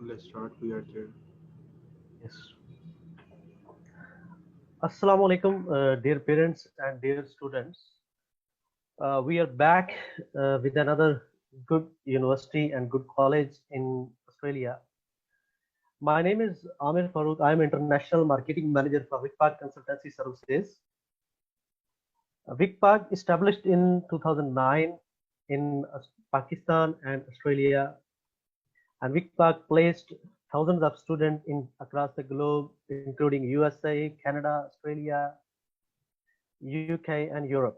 let's start. We are there. Yes. Assalamu alaikum, dear parents and dear students. We are back with another good university and good college in Australia. My name is Amir Farooq. I am International Marketing Manager for Vicpak Consultancy Services. Vicpak established in 2009 in Pakistan and Australia, and Vicpak placed thousands of students in across the globe, including USA, Canada, Australia, UK, and Europe.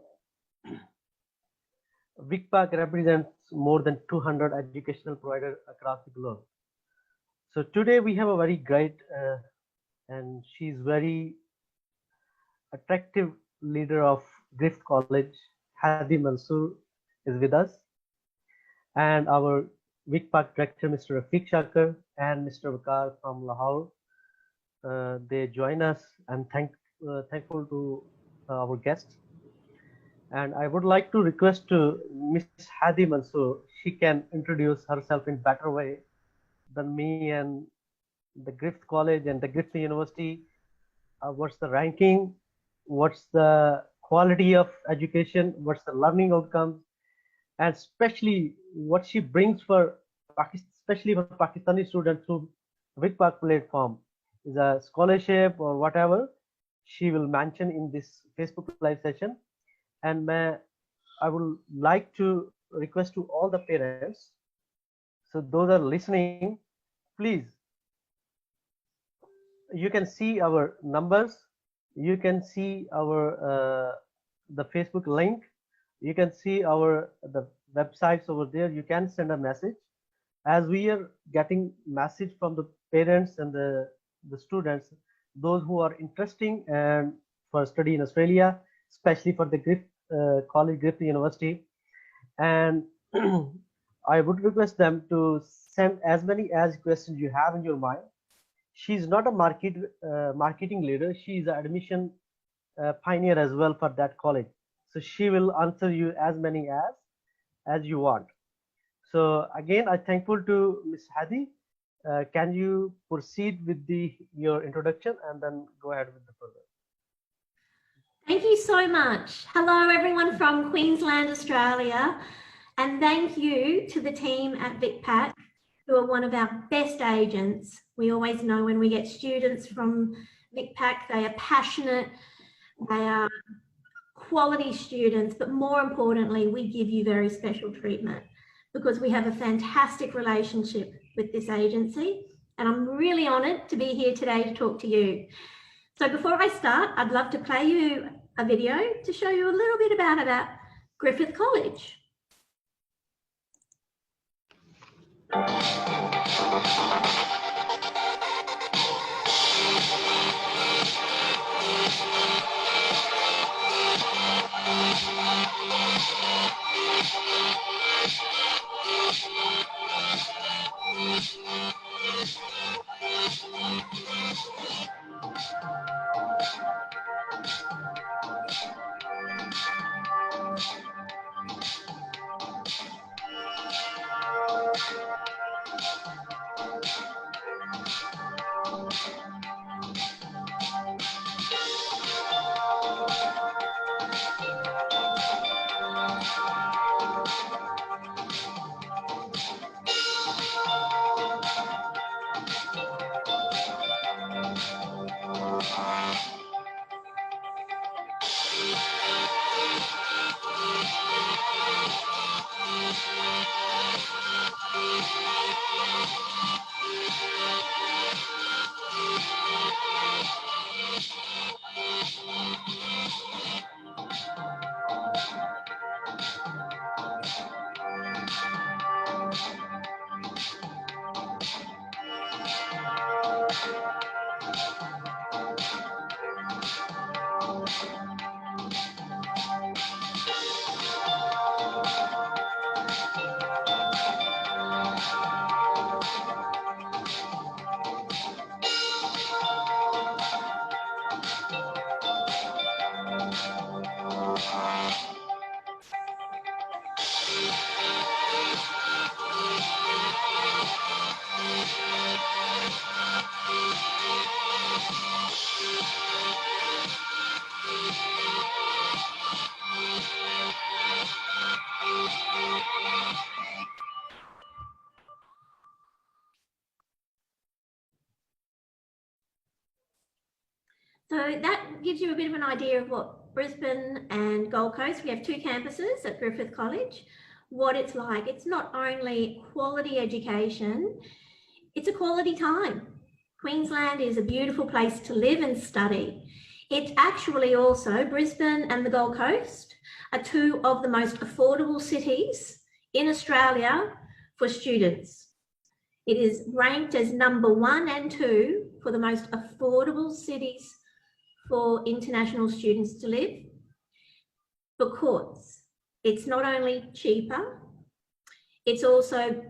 Vicpak represents more than 200 educational providers across the globe. So today we have a very great and she's very attractive leader of Griffith College, Hadi Mansoor, is with us, and our Vicpak director, Mr. Rafiq Shakir, and Mr. Vakar from Lahore. They join us. I'm thankful to our guests. And I would like to request to Miss Hadi Mansoor, she can introduce herself in better way than me, and the Griffith College and the Griffith University. What's the ranking? What's the quality of education? What's the learning outcomes? And especially what she brings for especially for Pakistani students through Vicpak platform is a scholarship or whatever she will mention in this Facebook live session. And I would like to request to all the parents, so those are listening, please, you can see our numbers, you can see our the Facebook link, you can see the websites over there. You can send a message, as we are getting message from the parents and the students, those who are interesting and for study in Australia, especially for the Griffith College, Griffith University. And I would request them to send as many as questions you have in your mind. She's not a marketing leader. She is an admission pioneer as well for that college. So she will answer you as many as you want. So again, I'm thankful to Ms. Hadi. Can you proceed with your introduction and then go ahead with the further? Thank you so much. Hello, everyone from Queensland, Australia. And thank you to the team at Vicpak, who are one of our best agents. We always know when we get students from Vicpak, they are passionate, they are quality students, but more importantly, we give you very special treatment because we have a fantastic relationship with this agency. And I'm really honoured to be here today to talk to you. So before I start, I'd love to play you a video to show you a little bit about Griffith College. So that gives you a bit of an idea of what Brisbane and Gold Coast, we have 2 campuses at Griffith College, what it's like. It's not only quality education, it's a quality time. Queensland is a beautiful place to live and study. It's actually also, Brisbane and the Gold Coast are 2 of the most affordable cities in Australia for students. It is ranked as number 1 and 2 for the most affordable cities for international students to live, because it's not only cheaper, it's also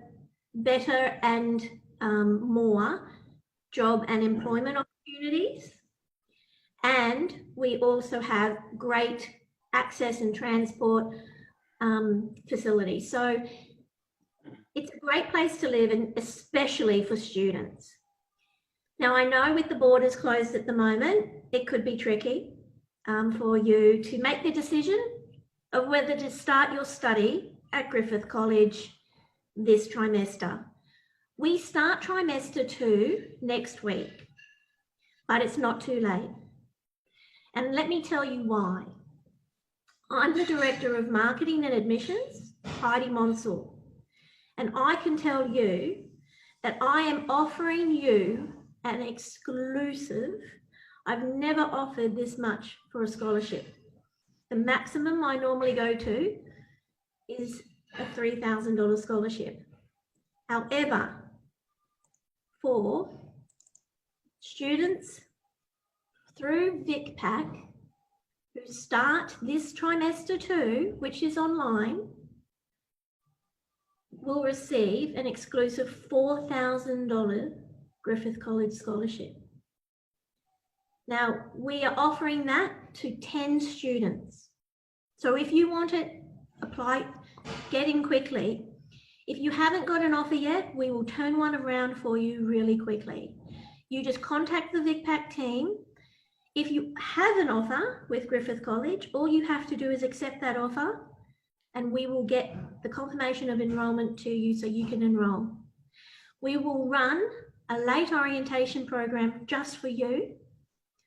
better and more job and employment opportunities. And we also have great access and transport facilities. So it's a great place to live, and especially for students. Now, I know with the borders closed at the moment, it could be tricky for you to make the decision of whether to start your study at Griffith College this trimester. We start trimester 2 next week, but it's not too late. And let me tell you why. I'm the Director of Marketing and Admissions, Heidi Monsell, and I can tell you that I am offering you an exclusive. I've never offered this much for a scholarship. The maximum I normally go to is a $3,000 scholarship. However, for students through Vicpak who start this trimester 2, which is online, will receive an exclusive $4,000 Griffith College scholarship. Now, we are offering that to 10 students. So if you want it, apply, get in quickly. If you haven't got an offer yet, we will turn one around for you really quickly. You just contact the Vicpak team. If you have an offer with Griffith College, all you have to do is accept that offer, and we will get the confirmation of enrolment to you so you can enroll. We will run a late orientation program just for you,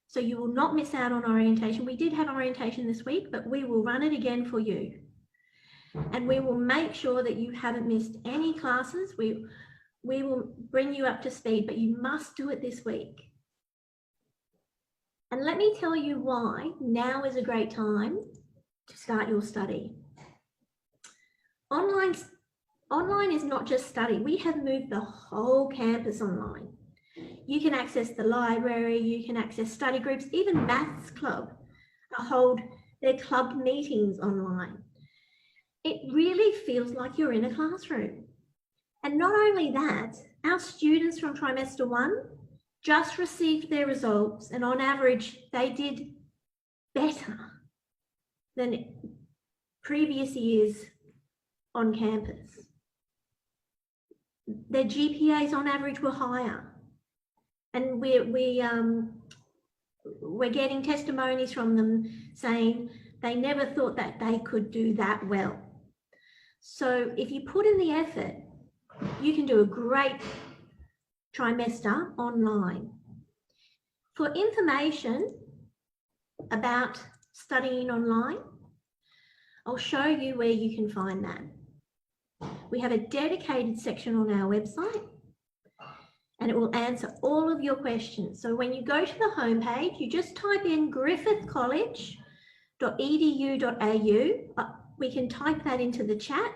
so you will not miss out on orientation. We did have orientation this week, but we will run it again for you. And we will make sure that you haven't missed any classes. We will bring you up to speed, but you must do it this week. And let me tell you why now is a great time to start your study. Online is not just study. We have moved the whole campus online. You can access the library, you can access study groups, even Maths Club hold their club meetings online. It really feels like you're in a classroom. And not only that, our students from trimester 1 just received their results, and on average, they did better than previous years on campus. Their GPAs on average were higher. And we're getting testimonies from them saying they never thought that they could do that well. So if you put in the effort, you can do a great trimester online. For information about studying online, I'll show you where you can find that. We have a dedicated section on our website, and it will answer all of your questions. So when you go to the homepage, you just type in griffithcollege.edu.au. We can type that into the chat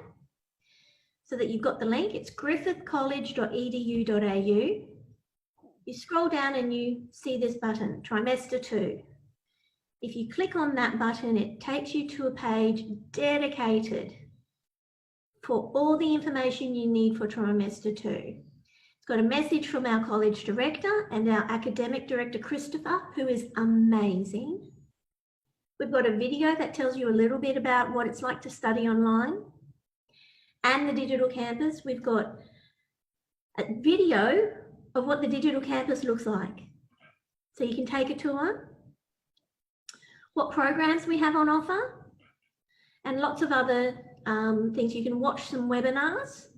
so that you've got the link. It's griffithcollege.edu.au. You scroll down and you see this button, trimester 2. If you click on that button, it takes you to a page dedicated for all the information you need for trimester 2. It's got a message from our college director and our academic director, Christopher, who is amazing. We've got a video that tells you a little bit about what it's like to study online and the digital campus. We've got a video of what the digital campus looks like, so you can take a tour, what programs we have on offer, and lots of other things. You can watch some webinars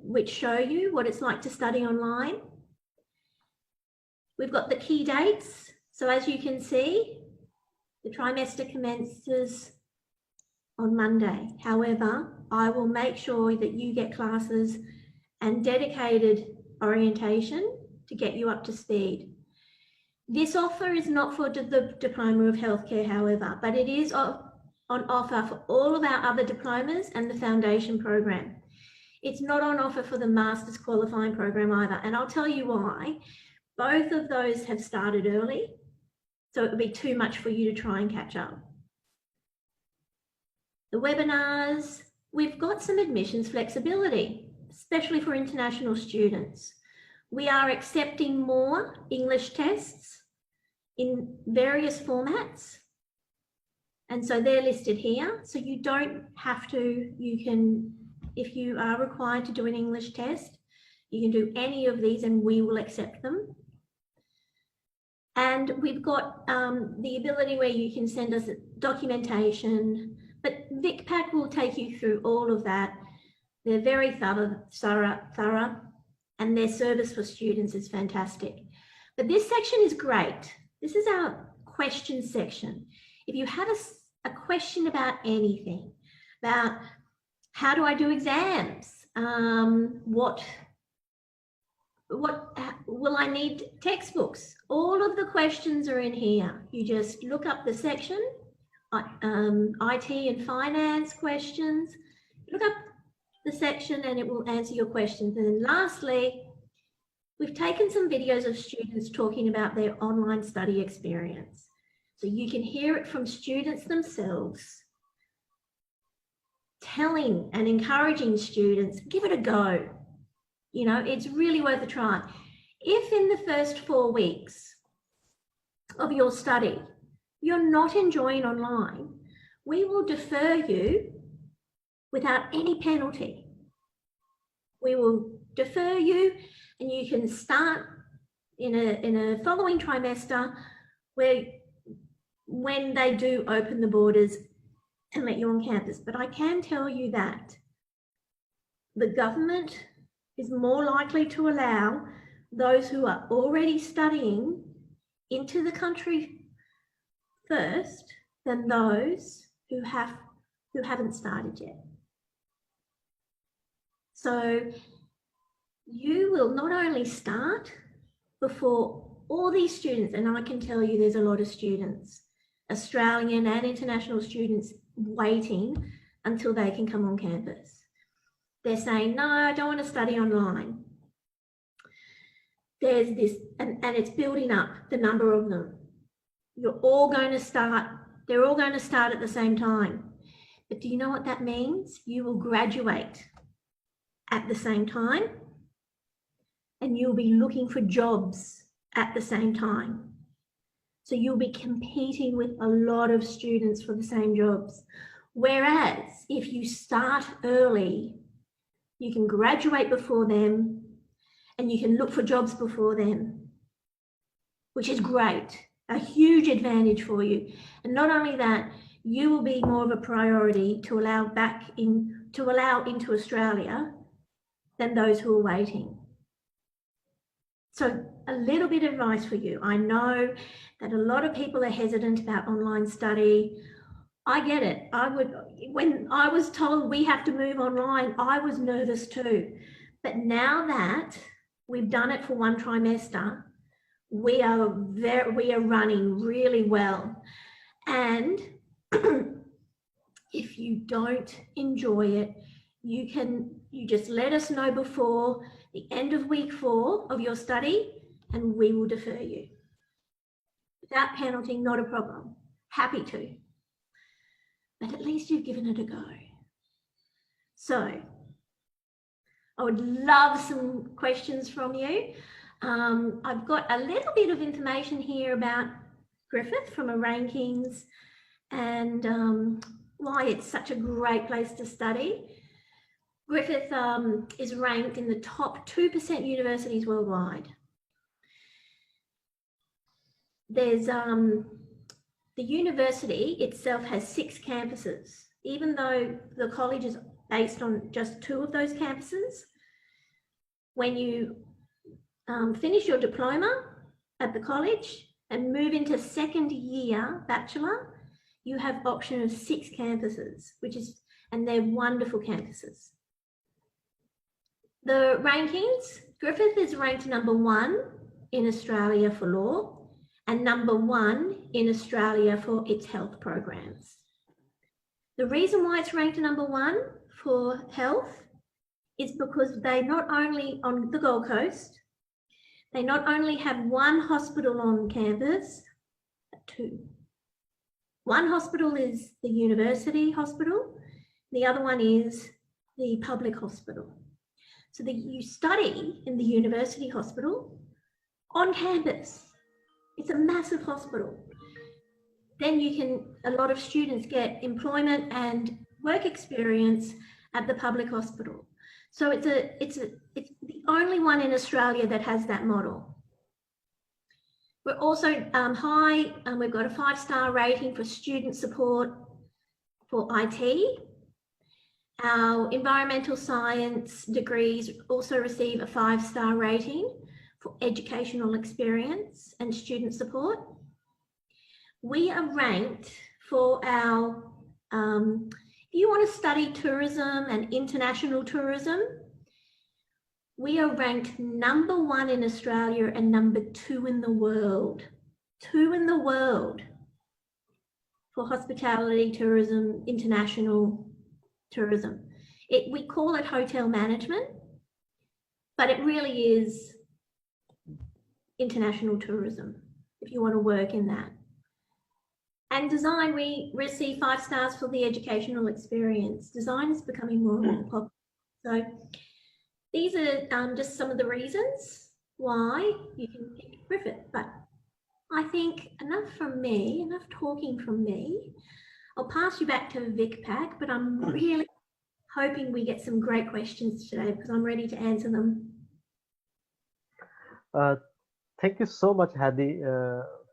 which show you what it's like to study online. We've got the key dates So as you can see, the trimester commences on Monday. However, I will make sure that you get classes and dedicated orientation to get you up to speed. This offer is not for the Diploma of Healthcare, however, but it is on offer for all of our other diplomas and the foundation program. It's not on offer for the Master's Qualifying program either, and I'll tell you why. Both of those have started early, so it would be too much for you to try and catch up. The webinars, we've got some admissions flexibility, especially for international students. We are accepting more English tests in various formats. And so they're listed here. So you don't have to, you can, if you are required to do an English test, you can do any of these and we will accept them. And we've got the ability where you can send us documentation, but Vicpak will take you through all of that. They're very thorough, and their service for students is fantastic. But this section is great. This is our question section. If you have a question about anything, about how do I do exams, what will I need textbooks, all of the questions are in here. You just look up the section, IT and finance questions, look up the section and it will answer your questions. And then lastly, we've taken some videos of students talking about their online study experience. So you can hear it from students themselves, telling and encouraging students, give it a go. You know, it's really worth a try. If in the first 4 weeks of your study, you're not enjoying online, we will defer you without any penalty. We will defer you and you can start in a following trimester where when they do open the borders and let you on campus. But I can tell you that the government is more likely to allow those who are already studying into the country first than those who haven't started yet. So you will not only start before all these students, and I can tell you there's a lot of students, Australian and international students, waiting until they can come on campus. They're saying, no, I don't want to study online. There's this, and it's building up, the number of them. You're all going to start, they're all going to start at the same time. But do you know what that means? You will graduate at the same time and you'll be looking for jobs at the same time. So you'll be competing with a lot of students for the same jobs. Whereas if you start early, you can graduate before them and you can look for jobs before them, which is great, a huge advantage for you. And not only that, you will be more of a priority to allow into Australia than those who are waiting. So a little bit of advice for you. I know that a lot of people are hesitant about online study. I get it. When I was told we have to move online, I was nervous too. But now that we've done it for 1 trimester, we are running really well. And if you don't enjoy it, you just let us know before the end of week 4 of your study and we will defer you. Without penalty, not a problem. Happy to. But at least you've given it a go. So I would love some questions from you. I've got a little bit of information here about Griffith from a rankings and why it's such a great place to study. Griffith is ranked in the top 2% universities worldwide. There's the university itself has 6 campuses, even though the college is based on just 2 of those campuses. When you finish your diploma at the college and move into second year bachelor, you have option of 6 campuses, and they're wonderful campuses. The rankings, Griffith is ranked #1 in Australia for law and #1 in Australia for its health programs. The reason why it's ranked #1 for health is because they not only, on the Gold Coast, they not only have 1 hospital on campus, but 2. One hospital is the university hospital, the other one is the public hospital. So that you study in the university hospital on campus. It's a massive hospital. Then a lot of students get employment and work experience at the public hospital. So it's the only one in Australia that has that model. We're also high, and we've got a 5-star rating for student support for IT. Our environmental science degrees also receive a 5-star rating for educational experience and student support. We are ranked for our, if you want to study tourism and international tourism, we are ranked #1 in Australia and #2 in the world. 2 in the world for hospitality, tourism, international tourism. We call it hotel management, but it really is international tourism if you want to work in that. And design, we receive 5 stars for the educational experience. Design is becoming more and more popular. So these are just some of the reasons why you can pick Griffith. But I think enough from me, enough talking from me. I'll pass you back to Vicpak, but I'm really hoping we get some great questions today because I'm ready to answer them. Thank you so much, Hadi,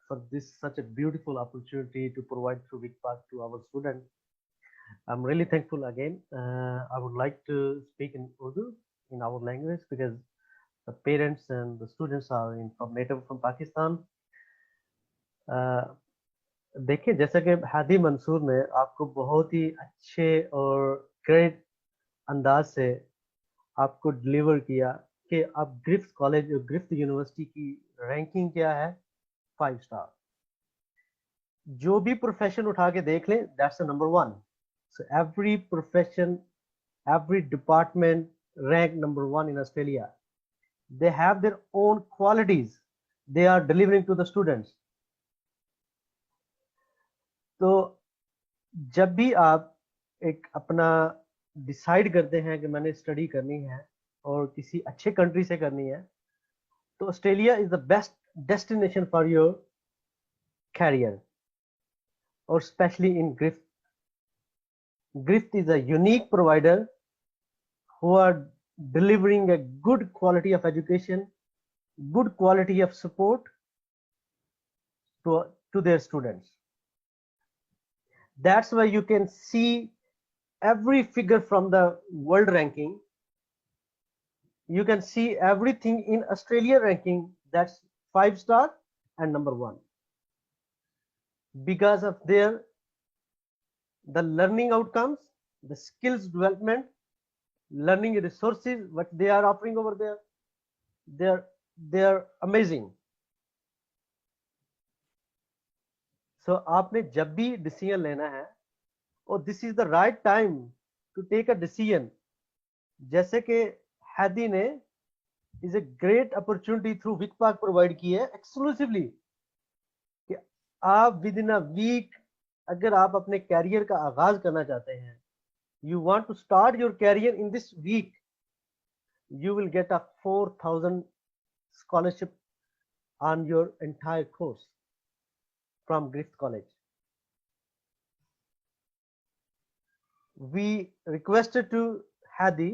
for this such a beautiful opportunity to provide through Vicpak to our students. I'm really thankful again. I would like to speak in Urdu, in our language, because the parents and the students are native from Pakistan. देखिए, जैसा कि हादी मंसूर ने आपको बहुत ही अच्छे और great अंदाज से आपको डिलीवर किया कि अब ग्रिफ्थ कॉलेज, ग्रिफ्थ यूनिवर्सिटी की रैंकिंग क्या है, 5 स्टार. जो भी प्रोफेशन उठा के देख लें, that's the #1. So every profession, every department ranked #1 in Australia. They have their own qualities they are delivering to the students. तो जब भी आप एक अपना डिसाइड करते हैं कि मैंने स्टडी करनी है और किसी अच्छे कंट्री से करनी है, तो Australia is the best destination for your career, और specially in Griffith. Griffith is a unique provider who are delivering a good quality of education, good quality of support to their students. That's why you can see every figure from the world ranking. You can see everything in Australia ranking, that's 5 star and #1, because of the learning outcomes, the skills development, learning resources, what they are offering over there. They are amazing. So आपने जब भी decision लेना है, और this is the right time to take a decision. जैसे कि हैदी ने is a great opportunity through विकपाक प्रोवाइड की है एक्सक्लूसिवली, कि आप विद इन अ वीक अगर आप अपने कैरियर का आगाज करना चाहते हैं, you want to start your career in this week, you will get a 4,000 scholarship on your entire course from Griffith College. We requested to Hadi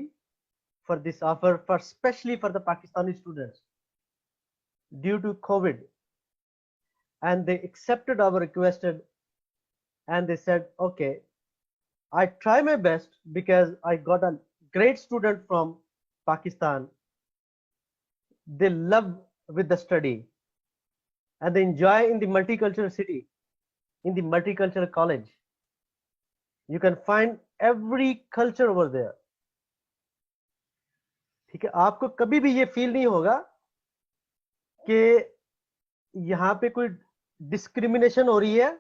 for this offer, especially for the Pakistani students due to COVID, and they accepted our request, and they said, okay, I try my best because I got a great student from Pakistan. They love with the study. and they enjoy in the multicultural city, in the multicultural college. You can find every culture over there. ठीक है, आपको कभी भी ये feel नहीं होगा कि यहाँ पे कोई डिस्क्रिमिनेशन हो रही है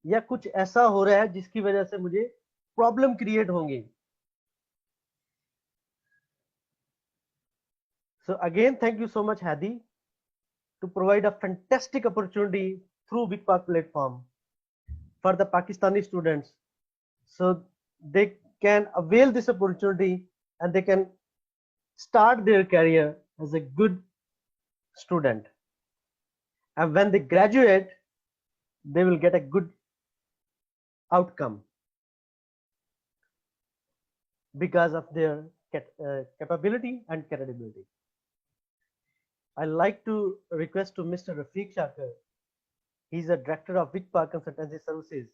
या कुछ ऐसा हो रहा है जिसकी वजह से मुझे प्रॉब्लम क्रिएट होंगी. So again, thank you so much, Hadi, to provide a fantastic opportunity through Vicpak platform for the Pakistani students, so they can avail this opportunity and they can start their career as a good student. And when they graduate, they will get a good outcome because of their capability and credibility. I'd like to request to Mr. Rafiq Shakir. He's a director of Vicpak Consultancy Services.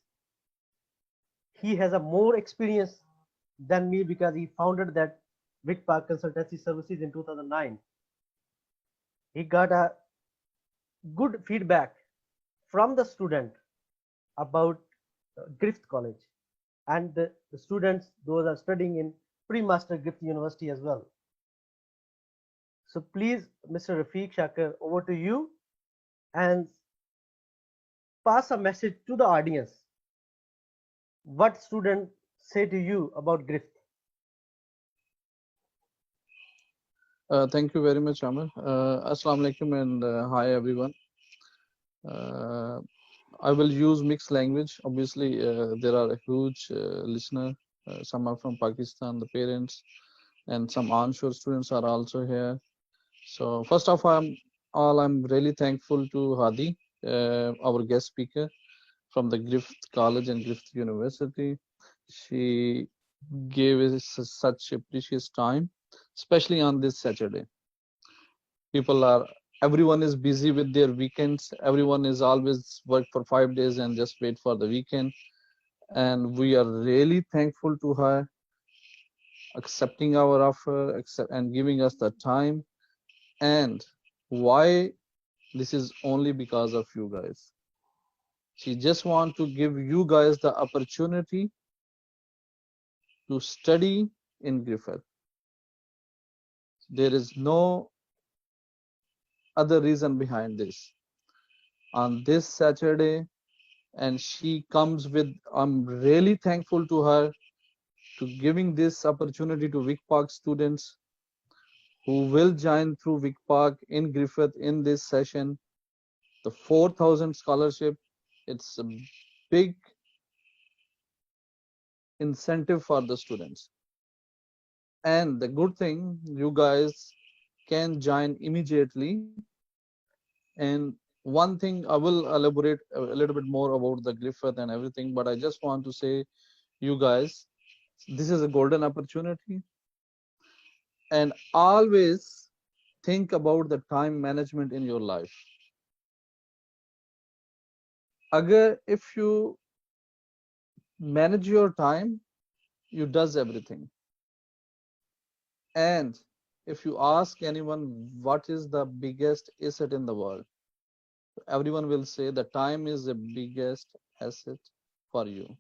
He has a more experience than me because he founded that Vicpak Consultancy Services in 2009. He got a good feedback from the student about Griffith College and the students, those are studying in pre-master Griffith University as well. So please, Mr. Rafiq Shakir, over to you and pass a message to the audience. What students say to you about Griffith? Thank you very much, Amar. Assalamu alaikum and hi everyone. I will use mixed language. Obviously, there are a huge listener. Some are from Pakistan, the parents, and some onshore students are also here. So first of all, I'm really thankful to Hadi, our guest speaker from the Griffith College and Griffith University. She gave us such a precious time, especially on this Saturday. Everyone is busy with their weekends. Everyone is always work for 5 days and just wait for the weekend. And we are really thankful to her accepting our offer and giving us the time. And why? This is only because of you guys. She just want to give you guys the opportunity to study in Griffith. There is no other reason behind this. On this Saturday, and she comes with, I'm really thankful to her to giving this opportunity to Vicpak students who will join through Vicpak in Griffith in this session. The 4,000 scholarship, it's a big incentive for the students. And the good thing, you guys can join immediately. And one thing I will elaborate a little bit more about the Griffith and everything, but I just want to say, you guys, this is a golden opportunity. And always think about the time management in your life. If you manage your time, you does everything. And if you ask anyone what is the biggest asset in the world, everyone will say the time is the biggest asset for you.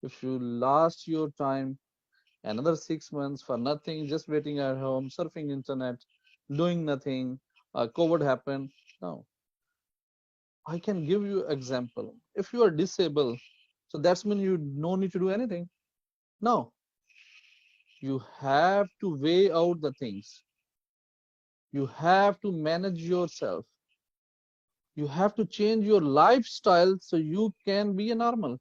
If you lost your time another 6 months for nothing, just waiting at home, surfing internet, doing nothing, COVID happened, no. I can give you example. If you are disabled, so that's mean you no need to do anything. No. You have to weigh out the things. You have to manage yourself. You have to change your lifestyle so you can be a normal.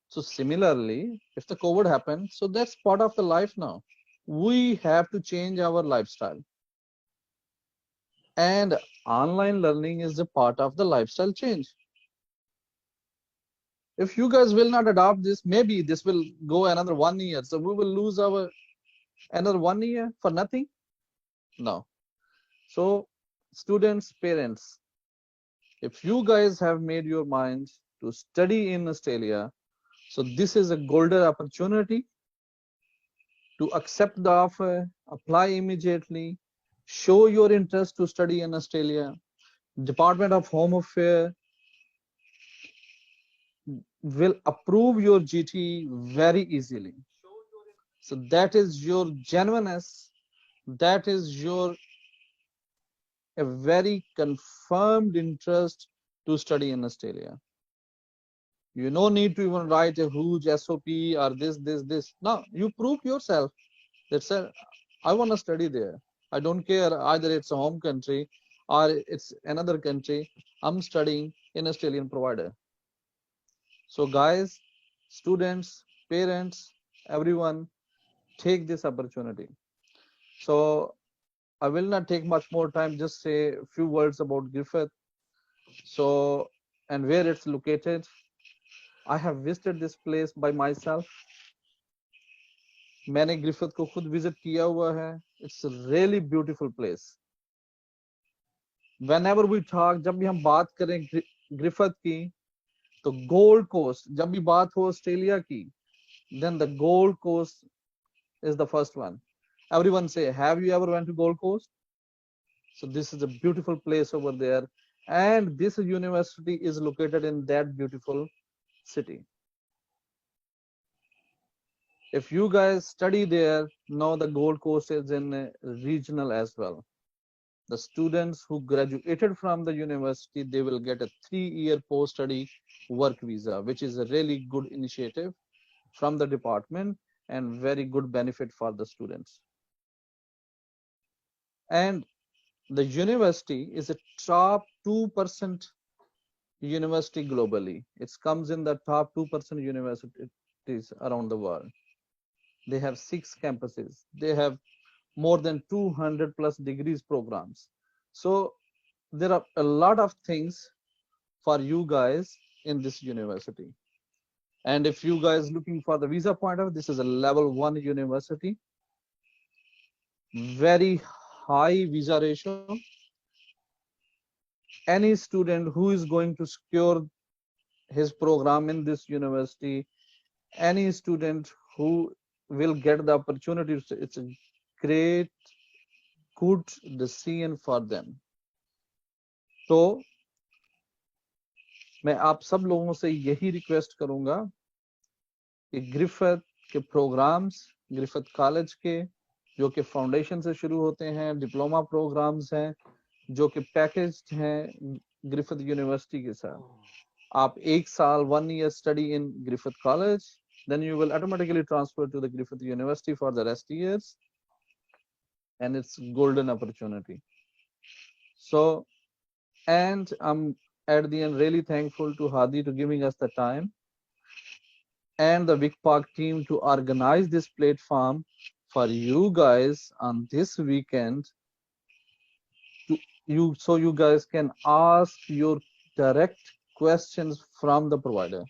So similarly, if the COVID happened, so that's part of the life now. We have to change our lifestyle. And online learning is a part of the lifestyle change. If you guys will not adopt this, maybe this will go another 1 year. So we will lose our another 1 year for nothing. No. So students, parents, if you guys have made your mind to study in Australia, so this is a golden opportunity to accept the offer, apply immediately, show your interest to study in Australia, Department of Home Affairs will approve your GT very easily. So that is your genuineness, that is your a very confirmed interest to study in Australia. You no need to even write a huge SOP or this. No, you prove yourself that said, I want to study there. I don't care either it's a home country or it's another country. I'm studying in Australian provider. So guys, students, parents, everyone, take this opportunity. So I will not take much more time, just say a few words about Griffith. So, and where it's located. I have visited this place by myself. मैंने Griffith को खुद visit किया हुआ है. It's a really beautiful place. Whenever we talk, जब भी हम बात करें ग्रिफिथ की, तो गोल्ड कोस्ट, जब भी बात हो ऑस्ट्रेलिया की, then the Gold Coast is the first one. Everyone say, have you ever went to Gold Coast? So this is a beautiful place over there, and this university is located in that beautiful city. If you guys study there, now the Gold Coast is in regional as well. The students who graduated from the university, they will get a 3-year post-study work visa, which is a really good initiative from the department and very good benefit for the students. And the university is a top 2% university globally. It comes in the top 2% universities around the world. They have 6 campuses. They have more than 200 plus degrees programs. So there are a lot of things for you guys in this university. And if you guys looking for the visa point of, this is a level 1 university, very high visa ratio. Any student who is going to secure his program in this university, any student who will get the opportunity, it's a great good decision for them. तो मैं आप सब लोगों से यही request करूंगा कि Griffith के प्रोग्राम्स, ग्रिफिथ कॉलेज के जो कि फाउंडेशन से शुरू होते हैं, डिप्लोमा प्रोग्राम्स हैं जो कि पैकेज्ड हैं ग्रिफिथ यूनिवर्सिटी के साथ. आप 1 साल 1 year study in Griffith College, then you will automatically transfer to the Griffith University for the rest years, and it's golden opportunity. So, and I'm at the end really thankful to Hadi to giving us the time and the Vicpak team to organize this platform for you guys on this weekend, so you guys can ask your direct questions from the provider,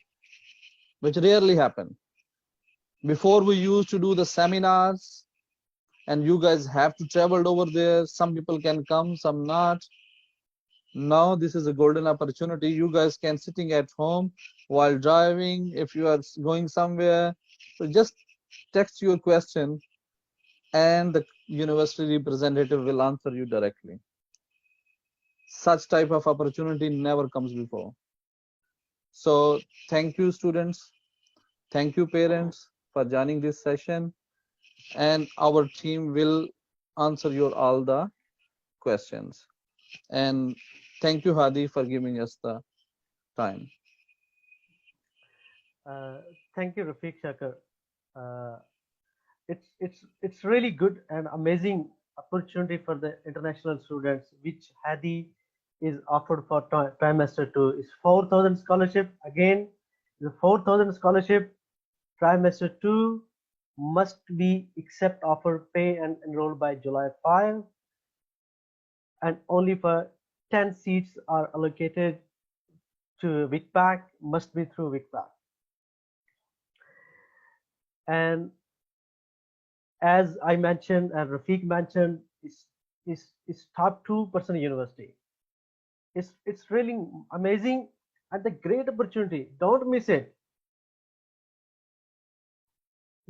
which rarely happen. Before we used to do the seminars and you guys have to travel over there. Some people can come, some not. Now this is a golden opportunity. You guys can sitting at home while driving. If you are going somewhere, so just text your question and the university representative will answer you directly. Such type of opportunity never comes before. So thank you, students. Thank you, parents, for joining this session. And our team will answer your all the questions. And thank you, Hadi, for giving us the time. Thank you, Rafiq Shakar. It's really good and amazing opportunity for the international students, which Hadi is offered for trimester 2. Is 4,000 scholarship. Again, the 4,000 scholarship. Trimester 2 must be accept offer, pay and enroll by July 5, and only for 10 seats are allocated to Vicpak, must be through Vicpak. And as I mentioned and Rafiq mentioned, is top 2% university. It's really amazing and a great opportunity. Don't miss it.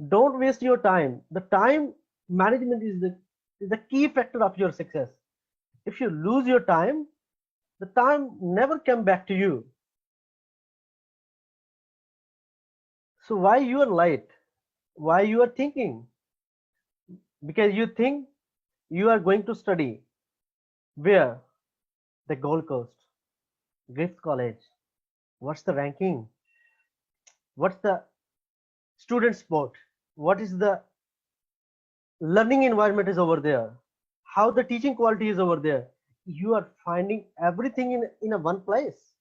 Don't waste your time. The time management is the key factor of your success. If you lose your time, the time never came back to you. So why you are late? Why you are thinking? Because you think you are going to study where? The Gold Coast, Griffith College. What's the ranking? What's the student sport? What is the learning environment is over there? How the teaching quality is over there? You are finding everything in a one place.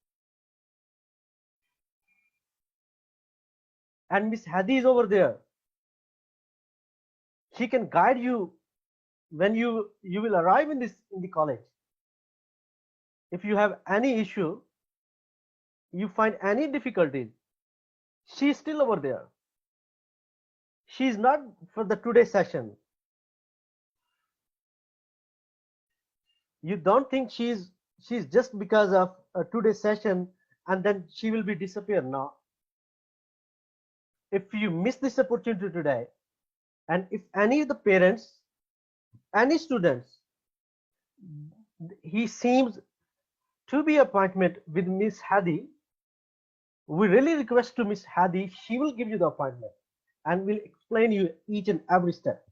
And Miss Hadi is over there. She can guide you when you will arrive in the college. If you have any issue, you find any difficulties, she is still over there. She is not for the today session. You don't think she's just because of a today's session and then she will be disappear. No. If you miss this opportunity today, and if any of the parents, any students, he seems to be appointment with Miss Hadi, we really request to Miss Hadi, she will give you the appointment and will explain you each and every step.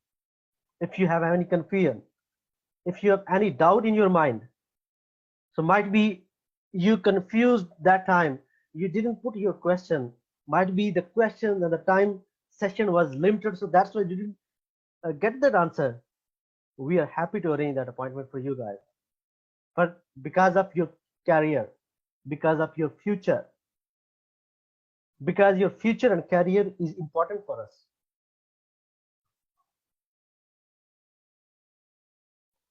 If you have any confusion, if you have any doubt in your mind, so might be you confused that time, you didn't put your question, might be the question and the time session was limited, so that's why you didn't get that answer. We are happy to arrange that appointment for you guys. But because of your career, because of your future, because your future and career is important for us.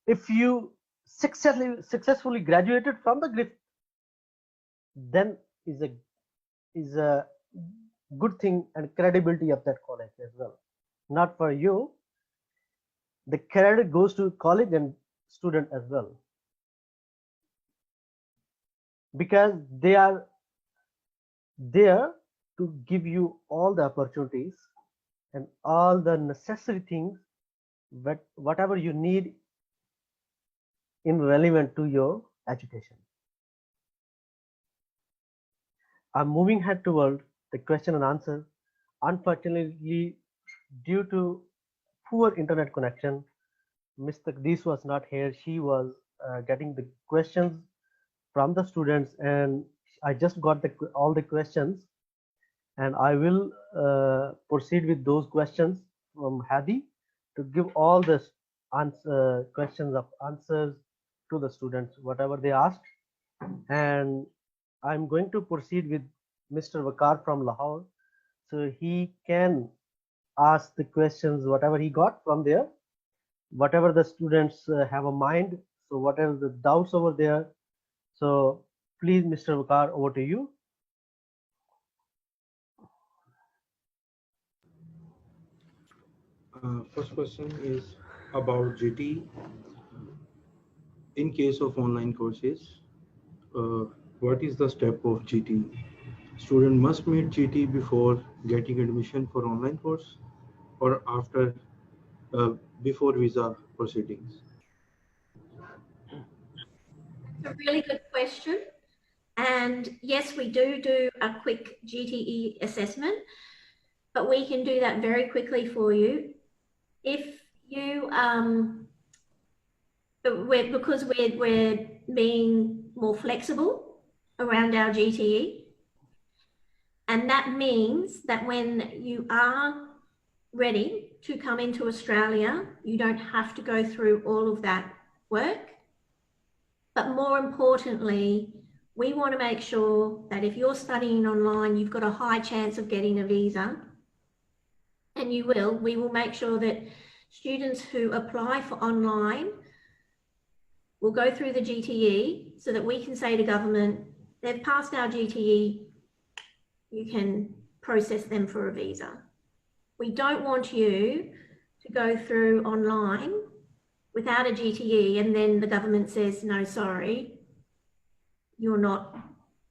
If you successfully graduated from the Griffith, then is a good thing and credibility of that college as well. Not for you, the credit goes to college and student as well, because they are there to give you all the opportunities and all the necessary things, but whatever you need in relevant to your education. I'm moving ahead toward the question and answer. Unfortunately, due to poor internet connection, Mr. This was not here. She was getting the questions from the students, and I just got all the questions, and I will proceed with those questions from Hadi to give all the questions of answers to the students, whatever they asked. And I'm going to proceed with Mr. Vakar from Lahore, so he can ask the questions, whatever he got from there, whatever the students have a mind, so whatever the doubts over there. So please, Mr. Vakar, over to you. First question is about GT. In case of online courses, uh, what is the step of GT? Student must meet GT before getting admission for online course or after, uh, before visa proceedings? It's a really good question. And yes, we do a quick GTE assessment, but we can do that very quickly for you. If you, because we're being more flexible around our GTE, and that means that when you are ready to come into Australia, you don't have to go through all of that work. But more importantly, we want to make sure that if you're studying online, you've got a high chance of getting a visa, and you will. We will make sure that students who apply for online will go through the GTE so that we can say to government, they've passed our GTE, you can process them for a visa. We don't want you to go through online without a GTE and then the government says, no, sorry, you're not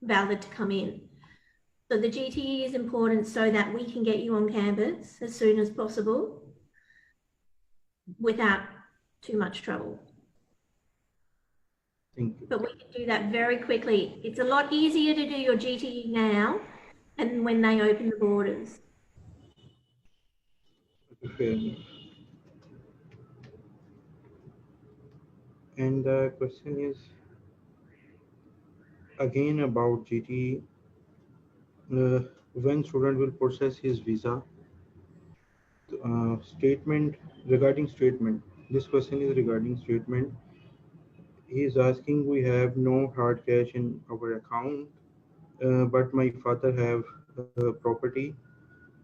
valid to come in. So the GTE is important so that we can get you on campus as soon as possible without too much trouble. Thank you. but we can do that very quickly. It's a lot easier to do your GTE now than when they open the borders. Fair enough. And the question is again about GTE. When student will process his visa? Statement regarding statement. This question is regarding statement. He is asking, we have no hard cash in our account, but my father have property.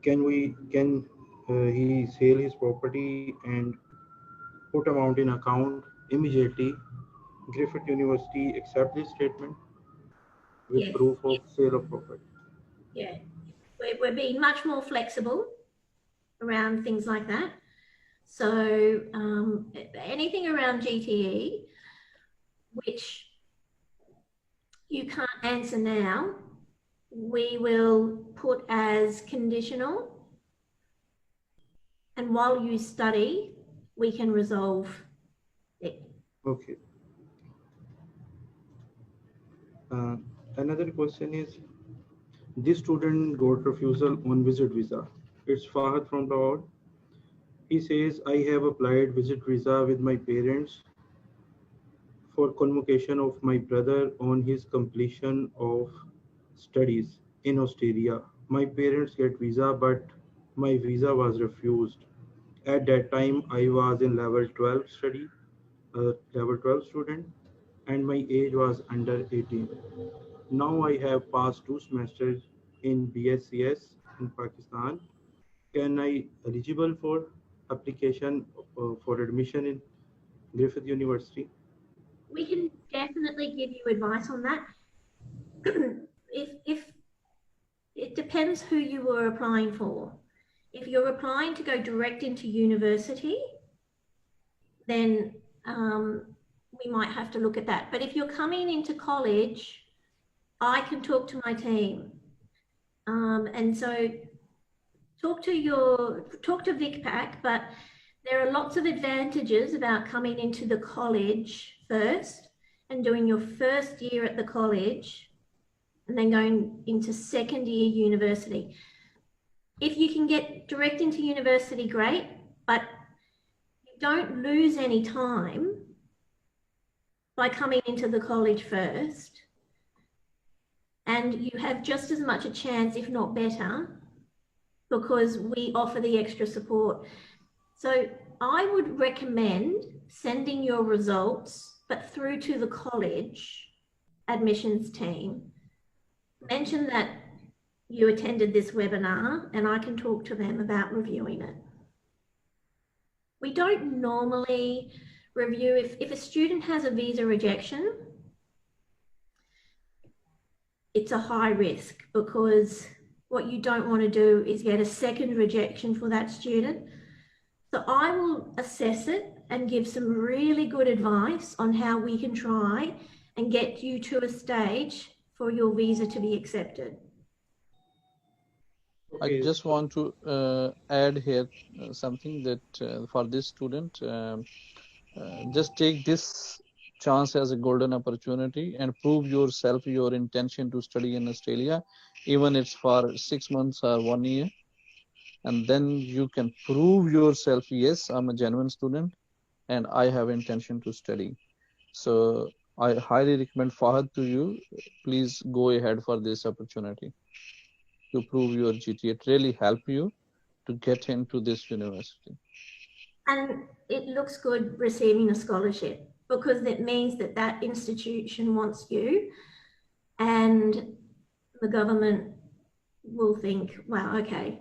Can he sell his property and put amount in account immediately? Griffith University accept this statement with Yes, proof of sale of property. yeah. We're being much more flexible around things like that. So anything around GTE, which you can't answer now, we will put as conditional. And while you study, we can resolve it. Okay. Another question is, this student got refusal on visit visa. It's Fahad from Lahore. He says, I have applied visit visa with my parents for convocation of my brother on his completion of studies in Australia. My parents get visa, but my visa was refused. At that time, I was in level 12 study, level 12 student, and my age was under 18. Now I have passed 2 semesters in BScs in Pakistan. Can I eligible for application for admission in Griffith University? We can definitely give you advice on that. if it depends who you were applying for. If you're applying to go direct into university, then we might have to look at that. But if you're coming into college, I can talk to my team. And so talk to Vicpak, but there are lots of advantages about coming into the college first and doing your first year at the college and then going into second year university. If you can get direct into university, great, but you don't lose any time by coming into the college first. And you have just as much a chance, if not better, because we offer the extra support. So I would recommend sending your results, but through to the college admissions team. Mention that you attended this webinar and I can talk to them about reviewing it. We don't normally review, if a student has a visa rejection, it's a high risk because what you don't want to do is get a second rejection for that student. So I will assess it and give some really good advice on how we can try and get you to a stage for your visa to be accepted. I just want to add here something that for this student, just take this chance as a golden opportunity and prove yourself, your intention to study in Australia, even it's for 6 months or 1 year. And then you can prove yourself, yes, I'm a genuine student and I have intention to study. So I highly recommend Fahad to you, please go ahead for this opportunity to prove your GT. It really help you to get into this university. And it looks good receiving a scholarship because that means that that institution wants you and the government will think, wow, okay,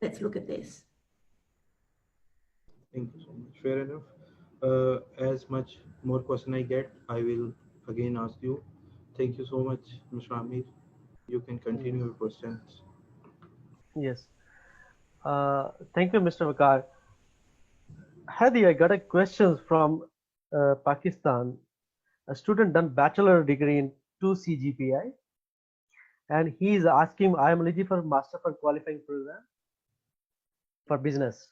let's look at this. Thank you so much. Fair enough. As much more question I get, I will again ask you. Thank you so much, Mr. Amir. You can continue your questions. Yes. Thank you, Mr. Vakar. Hadi, I got a question from Pakistan. A student done bachelor degree in 2 CGPI, and he is asking, I am eligible for master for qualifying program for business.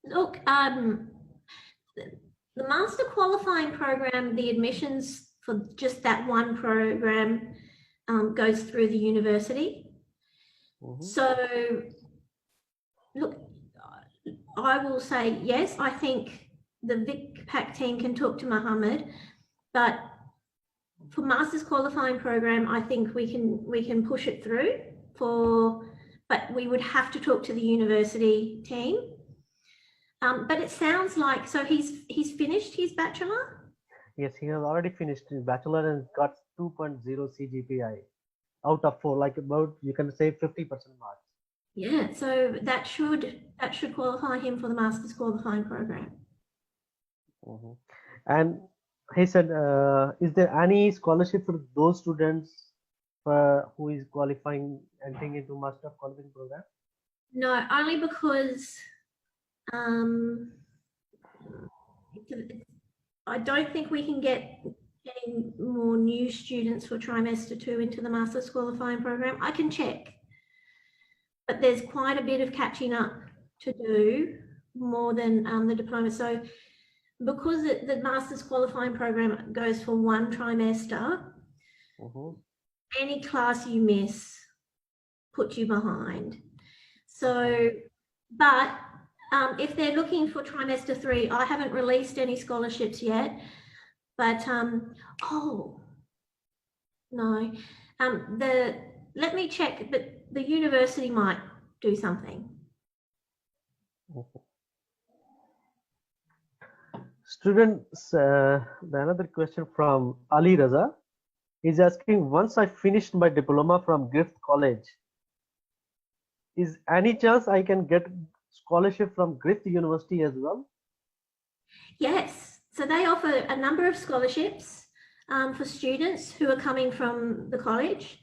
Look, The master qualifying program, the admissions for just that one program goes through the university. So, look, I will say yes. I think the Vicpak team can talk to Mohammed, but for master's qualifying program, I think we can push it through but we would have to talk to the university team. But it sounds like, so he's finished his bachelor? Yes, he has already finished his bachelor and got 2.0 CGPI out of 4, like about, you can say 50% marks. Yeah, so that should qualify him for the master's qualifying program. And he said, is there any scholarship for those students who is qualifying, entering into master qualifying program? No, only because I don't think we can get any more new students for trimester 2 into the master's qualifying program. I can check, but there's quite a bit of catching up to do, more than the diploma. So because the master's qualifying program goes for one trimester, any class you miss puts you behind. So, but if they're looking for trimester 3, I haven't released any scholarships yet, but oh no, let me check, but the university might do something. Students, another question from Ali Raza is asking, once I finished my diploma from Griffith College, is any chance I can get scholarship from Griffith University as well? Yes, so they offer a number of scholarships for students who are coming from the college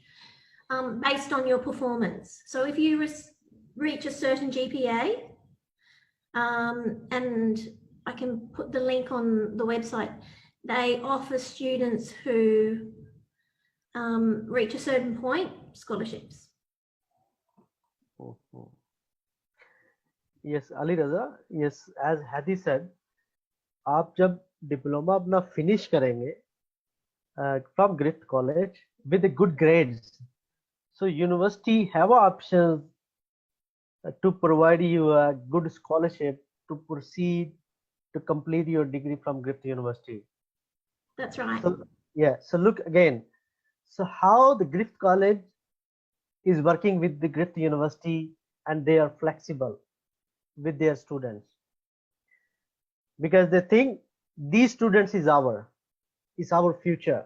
based on your performance. So if you reach a certain GPA, and I can put the link on the website, they offer students who reach a certain point scholarships. Yes, Ali Raza, yes, as Hadi said, आप जब diploma अपना finish करेंगे from Griffith College with the good grades, so university have options to provide you a good scholarship to proceed to complete your degree from Griffith University. That's right. So yeah, so look again, so how the Griffith College is working with the Griffith University, and they are flexible with their students because they think these students is our future.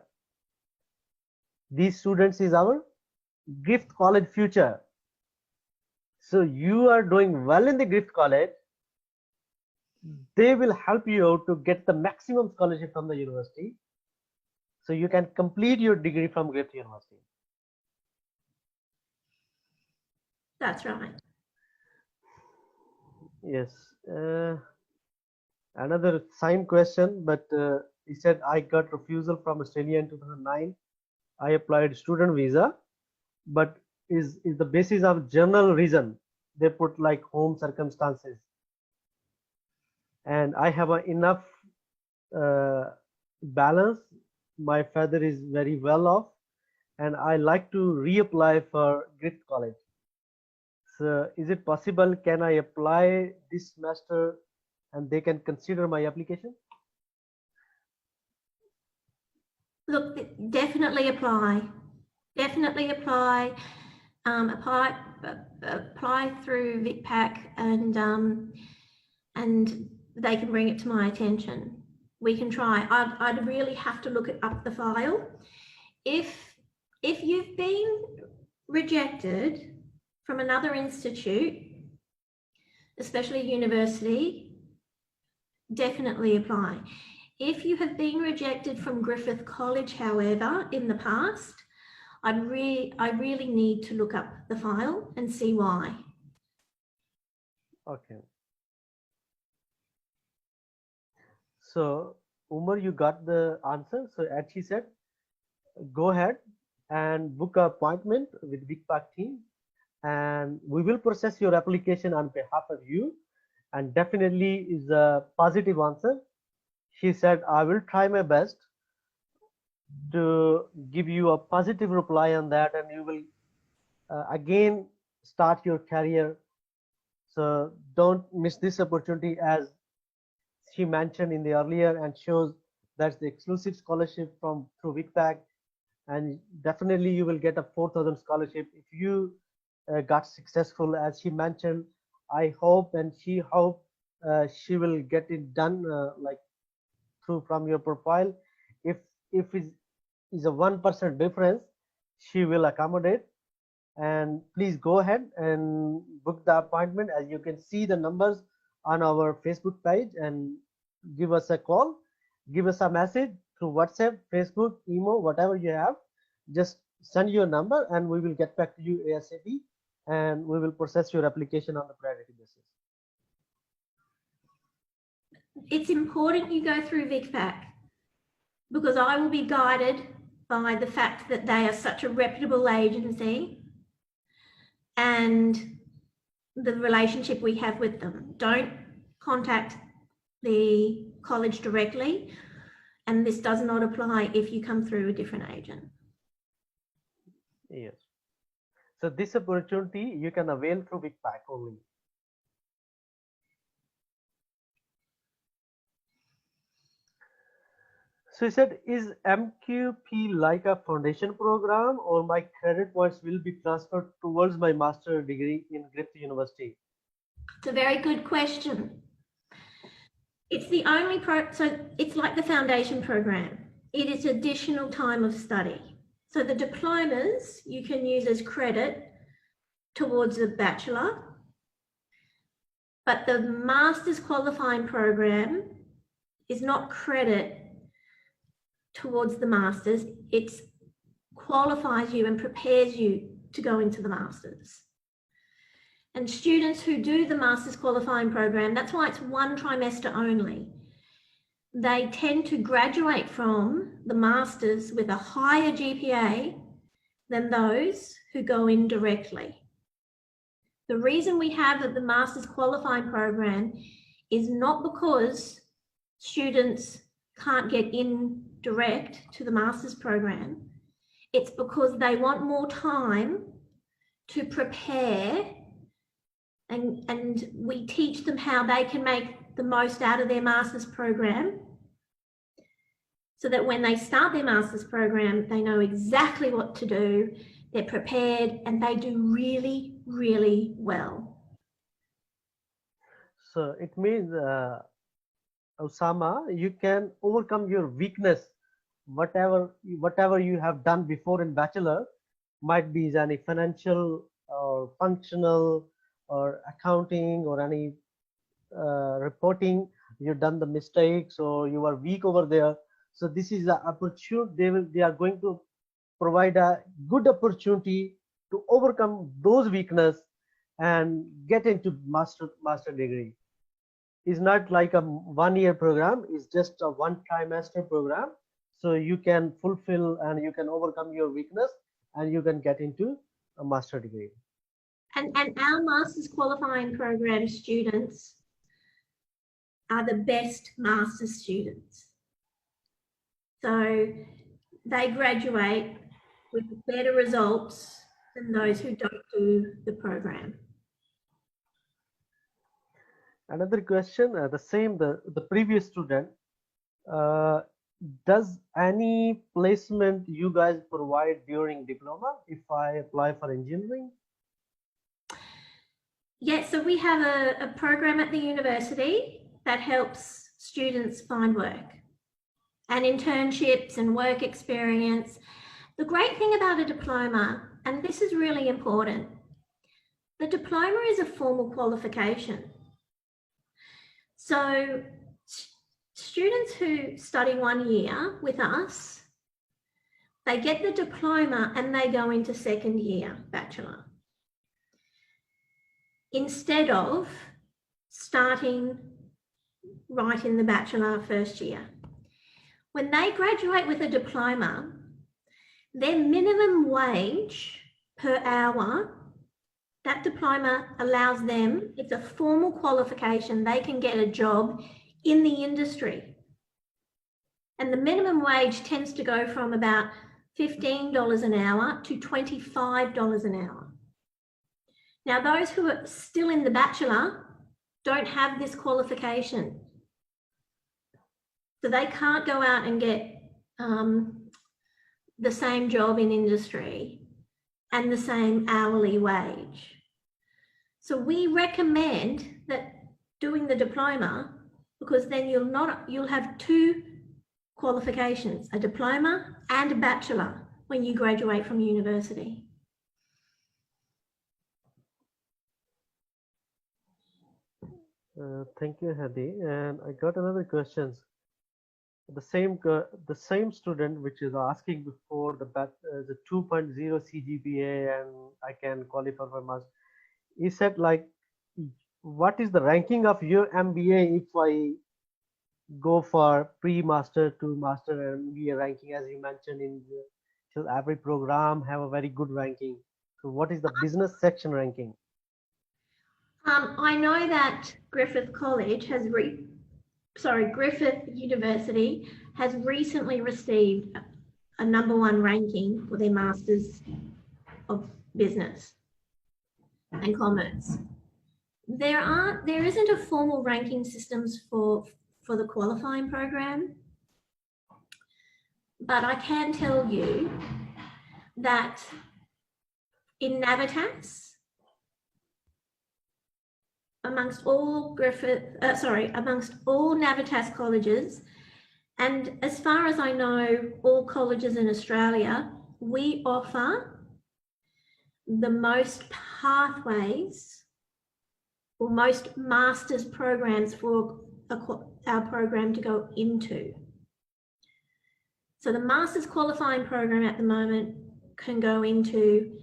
These students is our Griffith College future. So you are doing well in the Griffith College, they will help you out to get the maximum scholarship from the university, so you can complete your degree from Griffith University. That's right. Yes. Another signed question, but he said, I got refusal from Australia in 2009. I applied student visa, but is the basis of general reason. They put like home circumstances. And I have enough balance. My father is very well off, and I like to reapply for Griffith College. So is it possible, can I apply this semester and they can consider my application? Look, definitely apply. Definitely apply. Apply through Vicpak, and they can bring it to my attention. We can try. I'd really have to look up the file. If you've been rejected from another institute, especially university, definitely apply. If you have been rejected from Griffith College, however, in the past, I really need to look up the file and see why. Okay. So Umar, you got the answer. So as she said, go ahead and book an appointment with Vicpak team, and we will process your application on behalf of you, and definitely is a positive answer. She said, I will try my best to give you a positive reply on that, and you will again start your career. So don't miss this opportunity, as she mentioned in the earlier, and shows that's the exclusive scholarship from through Vicpak, and definitely you will get a 4,000 scholarship if you got successful, as she mentioned. I hope and she hope she will get it done like through from your profile. If it is a 1% difference, she will accommodate. And please go ahead and book the appointment. As you can see the numbers on our Facebook page, and give us a call, give us a message through WhatsApp, Facebook, email, whatever you have. Just send your number and we will get back to you ASAP, and we will process your application on the priority basis. It's important you go through Vicpak, because I will be guided by the fact that they are such a reputable agency and the relationship we have with them. Don't contact the college directly, and this does not apply if you come through a different agent. Yes. So this opportunity you can avail through Vicpak only. So he said, is MQP like a foundation program, or my credit points will be transferred towards my master's degree in Griffith University? It's a very good question. It's the only so it's like the foundation program. It is additional time of study. So the diplomas you can use as credit towards the bachelor, but the master's qualifying program is not credit towards the master's. It qualifies you and prepares you to go into the master's. And students who do the master's qualifying program, that's why it's one trimester only, they tend to graduate from the master's with a higher GPA than those who go in directly. The reason we have the master's qualifying program is not because students can't get in direct to the master's program. It's because they want more time to prepare, and we teach them how they can make the most out of their master's program, so that when they start their master's program, they know exactly what to do, they're prepared, and they do really, really well. So it means, Osama, you can overcome your weakness, whatever you have done before in bachelor, might be any financial or functional or accounting or any reporting, you've done the mistakes or you are weak over there. So this is the opportunity. They are going to provide a good opportunity to overcome those weakness and get into master degree. It's not like a 1-year program, it's just a 1 trimester program. So you can fulfill and you can overcome your weakness and you can get into a master degree. And our master's qualifying program students are the best master's students. So they graduate with better results than those who don't do the program. Another question, the previous student, does any placement you guys provide during diploma if I apply for engineering? Yeah, so we have a program at the university that helps students find work and internships and work experience. The great thing about a diploma, and this is really important, the diploma is a formal qualification. So students who study 1 year with us, they get the diploma and they go into 2nd year bachelor, instead of starting right in the bachelor 1st year. When they graduate with a diploma, their minimum wage per hour, that diploma allows them, it's a formal qualification, they can get a job in the industry. And the minimum wage tends to go from about $15 an hour to $25 an hour. Now, those who are still in the bachelor don't have this qualification. So they can't go out and get the same job in industry and the same hourly wage. So we recommend that doing the diploma, because then you'll have two qualifications, a diploma and a bachelor when you graduate from university. Thank you, Hadi. And I got another question. The same student which is asking before the 2.0 CGPA and I can qualify for master. He said, like, what is the ranking of your MBA if I go for pre-master to master and MBA ranking? As you mentioned, so every program have a very good ranking. So what is the business section ranking? I know that Griffith College has Griffith University has recently received a #1 ranking for their Masters of Business and Commerce. There isn't a formal ranking systems for the qualifying program, but I can tell you that in Navitas, amongst all Navitas colleges, and as far as I know, all colleges in Australia, we offer the most pathways or most master's programs for our program to go into. So the master's qualifying program at the moment can go into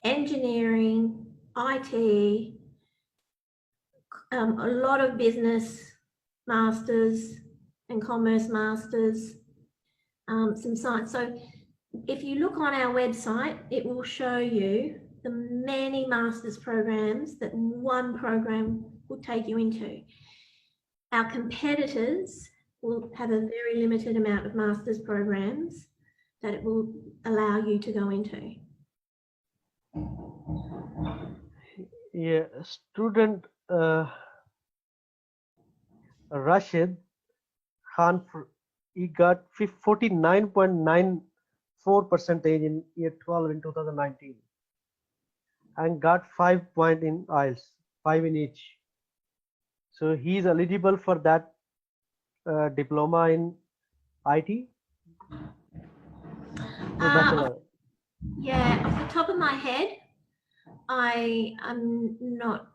engineering, IT, a lot of business masters and commerce masters, some science. So if you look on our website, it will show you the many master's programs that one program will take you into. Our competitors will have a very limited amount of master's programs that it will allow you to go into. Yeah, student Rashid Khan, he got 49.94% in year 12 in 2019 and got 5 points in IELTS, 5 in each. So he is eligible for that diploma in IT. Bachelor. Yeah, off the top of my head, I am not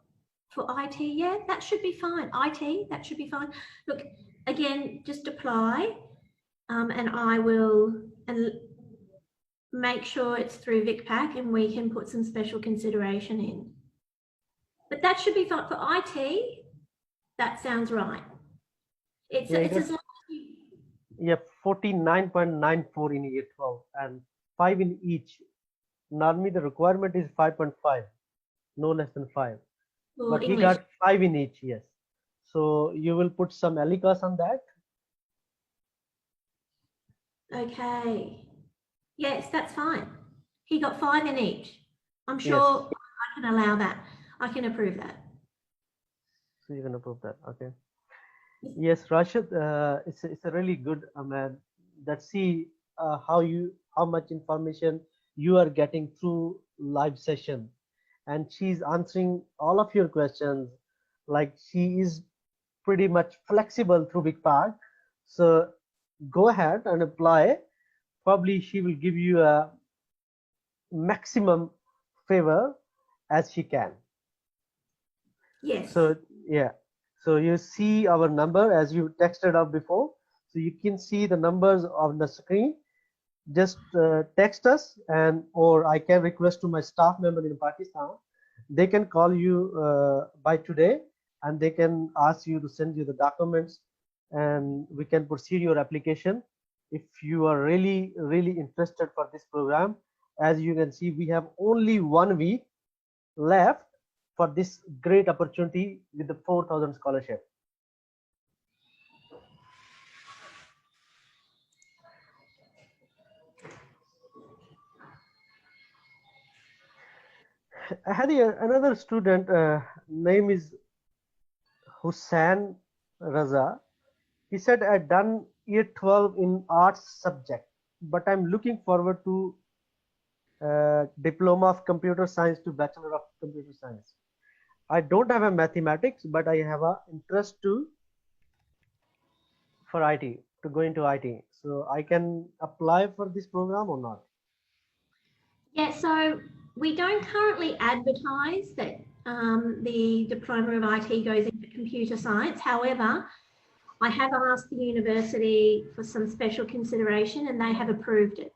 for IT. Yeah, that should be fine. IT, that should be fine. Look, again, just apply, and I will make sure it's through Vicpak, and we can put some special consideration in. But that should be fine for IT. That sounds right. It's as long as you. Yeah, 49.94 in year 12 and 5 in each. Normally the requirement is 5.5, no less than 5. But English. he got 5 in each, yes. So you will put some ELICAS on that? Okay. Yes, that's fine. He got 5 in each. I'm sure Yes. I can allow that. I can approve that. So you can approve that, okay. Yes, Rashid, it's a really good man. Let's see how much information you are getting through live session, and she's answering all of your questions. Like, she is pretty much flexible through Vicpak. So go ahead and apply. Probably she will give you a maximum favor as she can. Yes. So yeah. So you see our number as you texted up before. So you can see the numbers on the screen. Just text us, or I can request to my staff member in Pakistan. They can call you by today, and they can ask you to send you the documents, and we can proceed your application. If you are really interested for this program, as you can see, we have only 1 week left for this great opportunity with the 4,000 scholarship. I had another student, name is Hussain Raza. He said, I done year 12 in arts subject, but I'm looking forward to diploma of computer science to bachelor of computer science. I don't have a mathematics, but I have a interest to for IT to go into IT. So I can apply for this program or not? Yeah, so we don't currently advertise that the Diploma of IT goes into computer science. However, I have asked the university for some special consideration and they have approved it.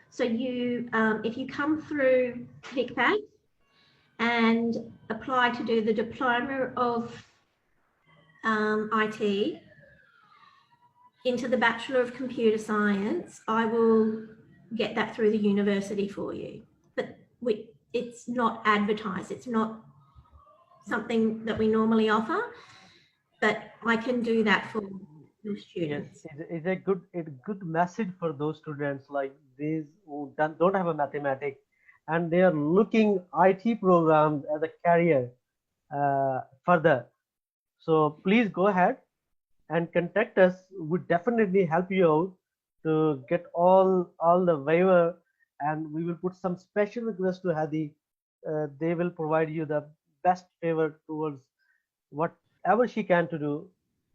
So you, if you come through Vicpak and apply to do the Diploma of IT into the Bachelor of Computer Science, I will get that through the university for you. But it's not advertised. It's not something that we normally offer, but I can do that for your Yes, students. it's a good message for those students like these who don't have a mathematics and they are looking IT programs as a career further. So please go ahead and contact us. We definitely help you out to get all the waiver, and we will put some special request to Hadi. They will provide you the best favor towards whatever she can to do,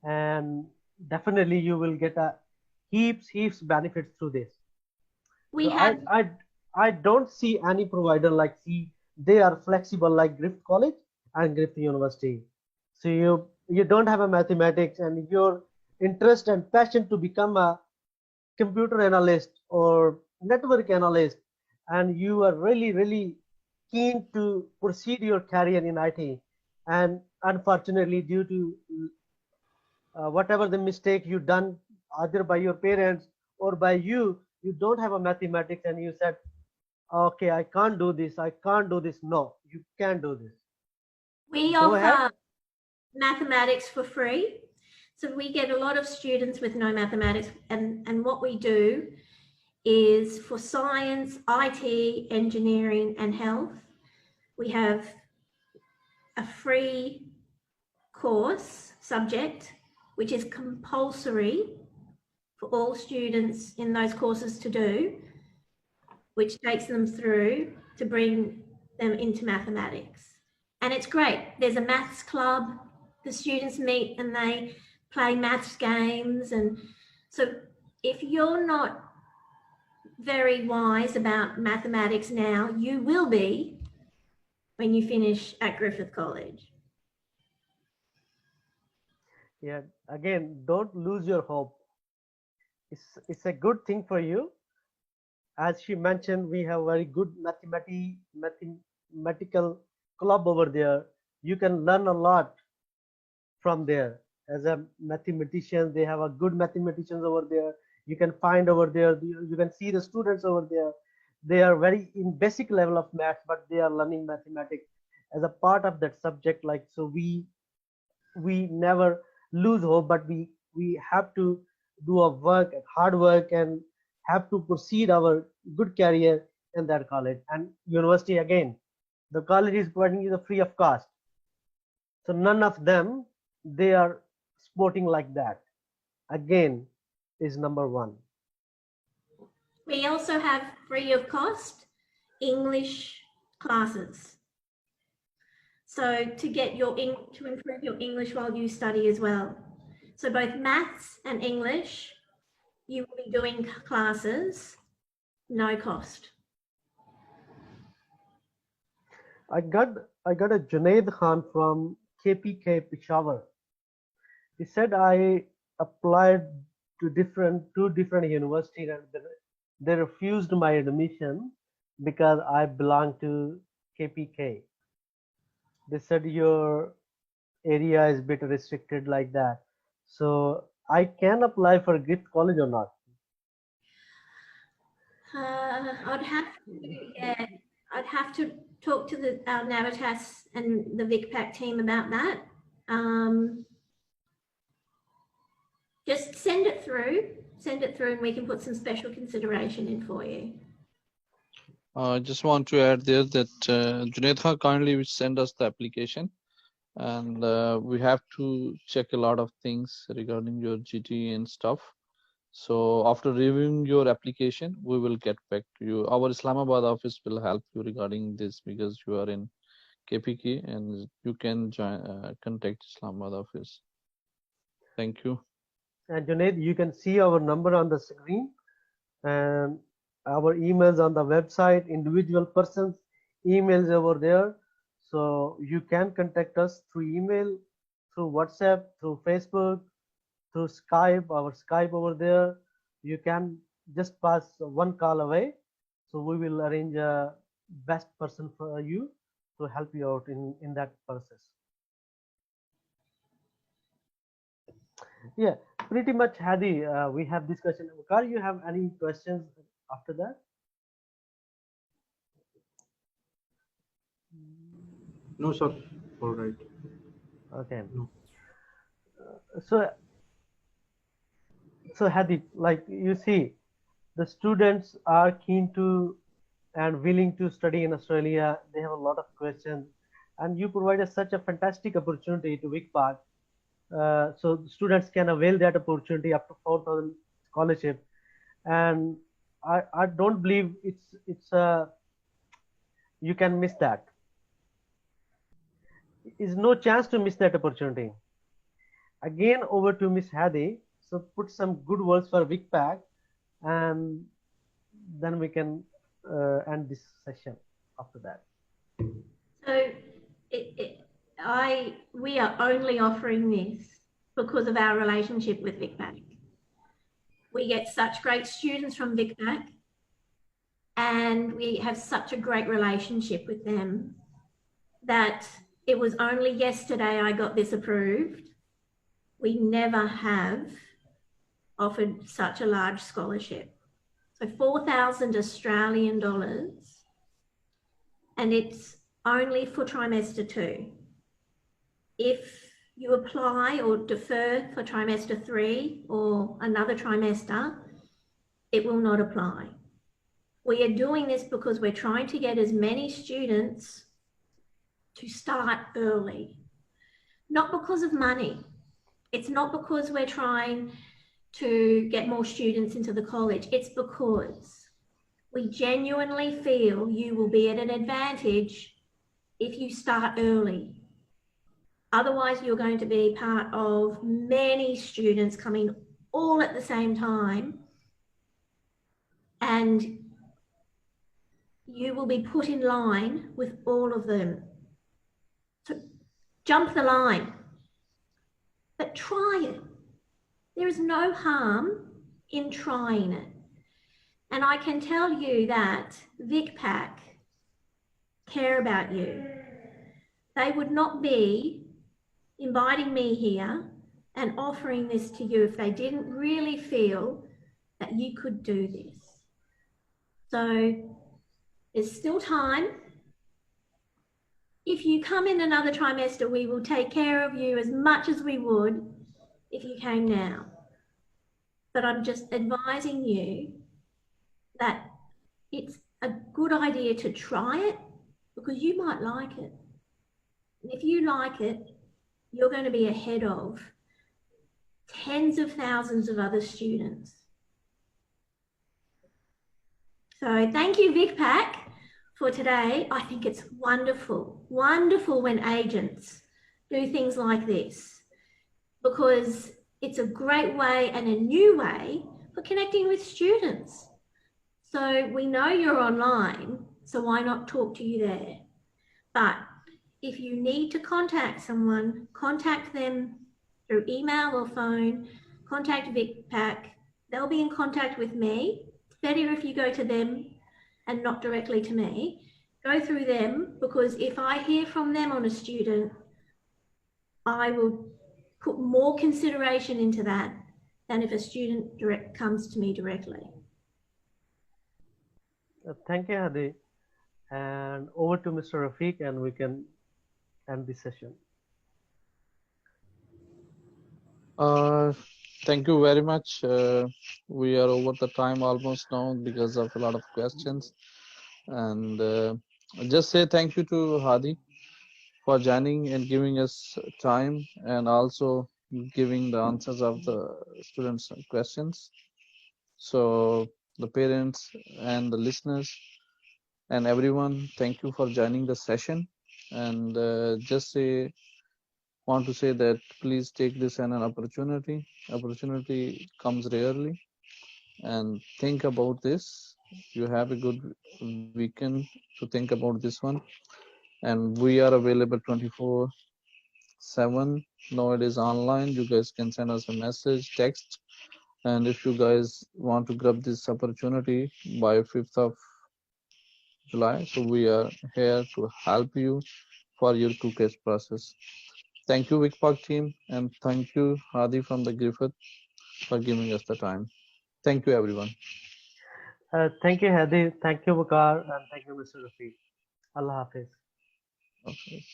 and definitely you will get a heaps benefits through this. We So have, I don't see any provider like they are flexible like Griffith College and Griffith University. So you don't have a mathematics and your interest and passion to become a computer analyst or network analyst, and you are really keen to proceed your career in IT, and unfortunately due to whatever the mistake you done either by your parents or by you don't have a mathematics and you said, okay, I can't do this, I can't do this. No, you can do this. we Go ahead. offer mathematics for free. So we get a lot of students with no mathematics, and what we do is for science, IT, engineering, and health, we have a free course subject, which is compulsory for all students in those courses to do, which takes them through to bring them into mathematics. And it's great. There's a maths club. The students meet and they play maths games. And so if you're not very wise about mathematics now, you will be when you finish at Griffith College. Yeah, again, don't lose your hope. It's a good thing for you. As she mentioned, we have very good mathematical club over there. You can learn a lot from there. As a mathematician, they have a good mathematicians over there. You can find over there, you can see the students over there. They are very in basic level of maths, but they are learning mathematics as a part of that subject. Like, so we never lose hope, but we have to do a hard work, and have to proceed our good career in that college and university. Again, the college is providing you the free of cost, so none of them they are sporting like that. Again, is number one. We also have free of cost English classes. So to get to improve your English while you study as well. So both maths and English, you will be doing classes, no cost. I got a Junaid Khan from KPK Peshawar. He said I applied to two different universities and they refused my admission because I belong to KPK. They said your area is a bit restricted like that. So I can apply for Griffith College or not? I'd have to talk to the Navitas and the Vicpak team about that. Just send it through and we can put some special consideration in for you. I just want to add there that Junaid kindly send us the application, and we have to check a lot of things regarding your GT and stuff. So after reviewing your application, we will get back to you. Our Islamabad office will help you regarding this because you are in KPK and you can join, contact Islamabad office. Thank you. And Junaid, you can see our number on the screen and our emails on the website, individual persons emails over there. So you can contact us through email, through WhatsApp, through Facebook, through Skype, our Skype over there. You can just pass one call away. So we will arrange a best person for you to help you out in that process. Yeah, pretty much, Hadi, we have discussion. Kar, you have any questions after that? No, sir. All right. Okay. No. So Hadi, like you see, the students are keen to and willing to study in Australia. They have a lot of questions, and you provided such a fantastic opportunity to Vicpak. So students can avail that opportunity up to 4,000 scholarship, and I don't believe it's you can miss that. Is no chance to miss that opportunity. Again, over to Miss Hadi. So put some good words for Vicpak, and then we can end this session after that. So we are only offering this because of our relationship with Vicpak. We get such great students from Vicpak, and we have such a great relationship with them that it was only yesterday I got this approved. We never have offered such a large scholarship. So 4,000 Australian dollars, and it's only for trimester 2. If you apply or defer for trimester 3 or another trimester, it will not apply. We are doing this because we're trying to get as many students to start early, not because of money. It's not because we're trying to get more students into the college. It's because we genuinely feel you will be at an advantage if you start early. Otherwise, you're going to be part of many students coming all at the same time, and you will be put in line with all of them. So jump the line, but try it. There is no harm in trying it. And I can tell you that Vicpak care about you. They would not be inviting me here and offering this to you if they didn't really feel that you could do this. So there's still time. If you come in another trimester, we will take care of you as much as we would if you came now. But I'm just advising you that it's a good idea to try it because you might like it. And if you like it, you're going to be ahead of tens of thousands of other students. So thank you, Vicpak, for today. I think it's wonderful, wonderful when agents do things like this, because it's a great way and a new way for connecting with students. So we know you're online, so why not talk to you there? But if you need to contact someone, contact them through email or phone, contact Vicpak. They'll be in contact with me. It's better if you go to them and not directly to me. Go through them, because if I hear from them on a student, I will put more consideration into that than if a student comes to me directly. Thank you, Hadi. And over to Mr. Rafiq, and we can end this session. Thank you very much. We are over the time almost now because of a lot of questions. And just say thank you to Hadi for joining and giving us time, and also giving the answers of the students' questions. So the parents and the listeners and everyone, thank you for joining the session. And want to say that please take this as an opportunity. Opportunity comes rarely, and think about this. You have a good weekend to think about this one. And we are available 24/7. Now it is online. You guys can send us a message, text, and if you guys want to grab this opportunity by 5th of July, so we are here to help you for your 2 case process. Thank you, Vicpak team, and thank you, Hadi from the Griffith, for giving us the time. Thank you, everyone. Thank you, Hadi. Thank you, Bakar. And thank you, Mr. Rafiq. Allah Hafiz. Okay.